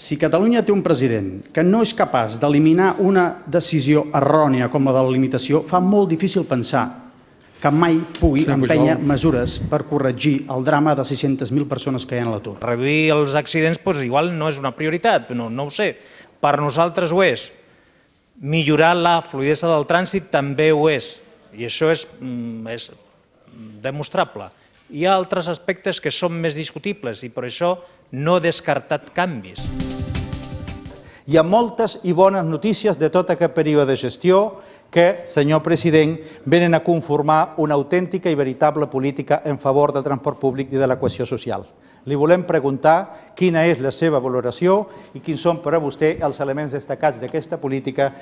Si Catalunya té un president que no és capaç d'eliminar una decisió errònia com la de la limitació, fa molt difícil pensar que mai pugui empènyer mesures per corregir el drama de 600.000 persones que hi ha a l'atur. Reduir els accidents igual no és una prioritat, no ho sé. Per nosaltres ho és. Millorar la fluïdesa del trànsit també ho és, i això és demostrable. Hi ha altres aspectes que són més discutibles i per això no he descartat canvis. Hi ha moltes i bones notícies de tot aquest període de gestió que, senyor president, venen a conformar una autèntica i veritable política en favor del transport públic i de la cohesió social. Li volem preguntar quina és la seva valoració i quins són per a vostè els elements destacats d'aquesta política.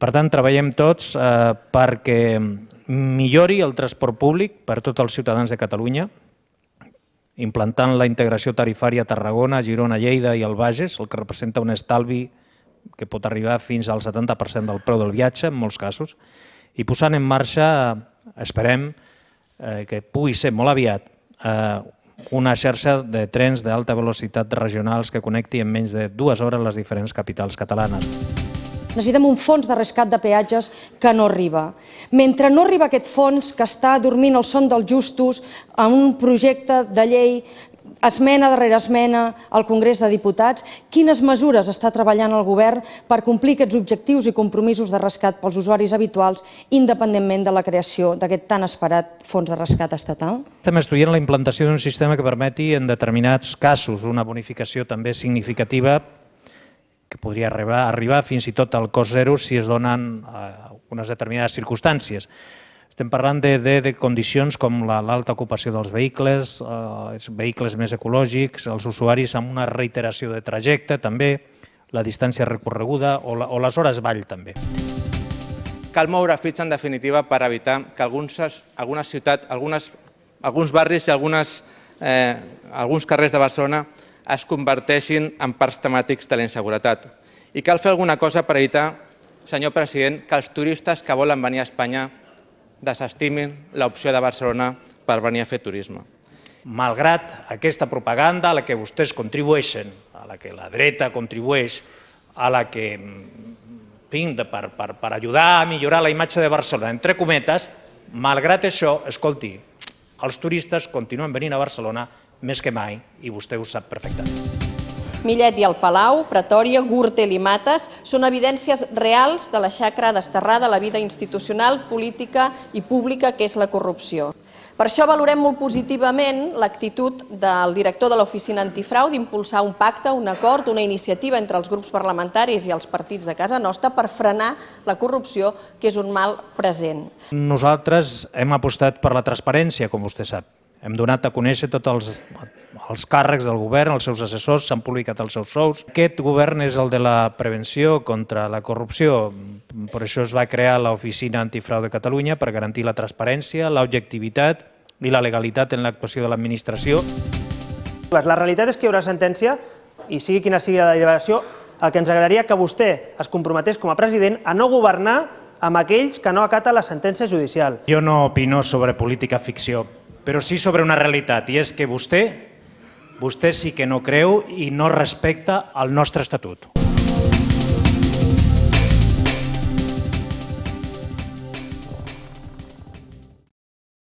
Per tant, treballem tots perquè millori el transport públic per a tots els ciutadans de Catalunya, implantant la integració tarifària a Tarragona, Girona, Lleida i el Bages, el que representa un estalvi que pot arribar fins al 70% del preu del viatge, en molts casos, i posant en marxa, esperem que pugui ser molt aviat, una xarxa de trens d'alta velocitat regionals que connecti en menys de 2 hores les diferents capitals catalanes. Necessitem un fons de rescat de peatges que no arriba. Mentre no arriba aquest fons que està dormint el son dels justos en un projecte de llei, esmena darrere esmena al Congrés de Diputats, quines mesures està treballant el govern per complir aquests objectius i compromisos de rescat pels usuaris habituals, independentment de la creació d'aquest tan esperat fons de rescat estatal? Estem estudiant la implantació d'un sistema que permeti en determinats casos una bonificació també significativa que podria arribar fins i tot al cost zero si es donen unes determinades circumstàncies. Estem parlant de condicions com l'alta ocupació dels vehicles, els vehicles més ecològics, els usuaris amb una reiteració de trajecte també, la distància recorreguda o les hores vall també. Cal moure fitxa en definitiva per evitar que algunes ciutats, alguns barris i alguns carrers de Barcelona es converteixin en parcs temàtics de la inseguretat. I cal fer alguna cosa per evitar, senyor president, que els turistes que volen venir a Espanya desestimin l'opció de Barcelona per venir a fer turisme. Malgrat aquesta propaganda a la que vostès contribueixen, a la que la dreta contribueix, a la que, per ajudar a millorar la imatge de Barcelona, entre cometes, malgrat això, escolti, els turistes continuen venint a Barcelona més que mai, i vostè ho sap perfectament. Millet i el Palau, Pretòria, Gürtel i Mates són evidències reals de la xacra desterrada a la vida institucional, política i pública que és la corrupció. Per això valorem molt positivament l'actitud del director de l'Oficina Antifrau d'impulsar un pacte, un acord, una iniciativa entre els grups parlamentaris i els partits de casa nostra per frenar la corrupció, que és un mal present. Nosaltres hem apostat per la transparència, com vostè sap. Hem donat a conèixer tots els càrrecs del govern, els seus assessors, s'han publicat els seus sous. Aquest govern és el de la prevenció contra la corrupció. Per això es va crear l'Oficina Antifrau de Catalunya per garantir la transparència, l'objectivitat i la legalitat en l'actuació de l'administració. La realitat és que hi haurà sentència, i sigui quina sigui la deliberació, el que ens agradaria que vostè es comprometés com a president a no governar amb aquells que no acaten la sentència judicial. Jo no opino sobre política ficció, però sí sobre una realitat, i és que vostè sí que no creu i no respecta el nostre estatut.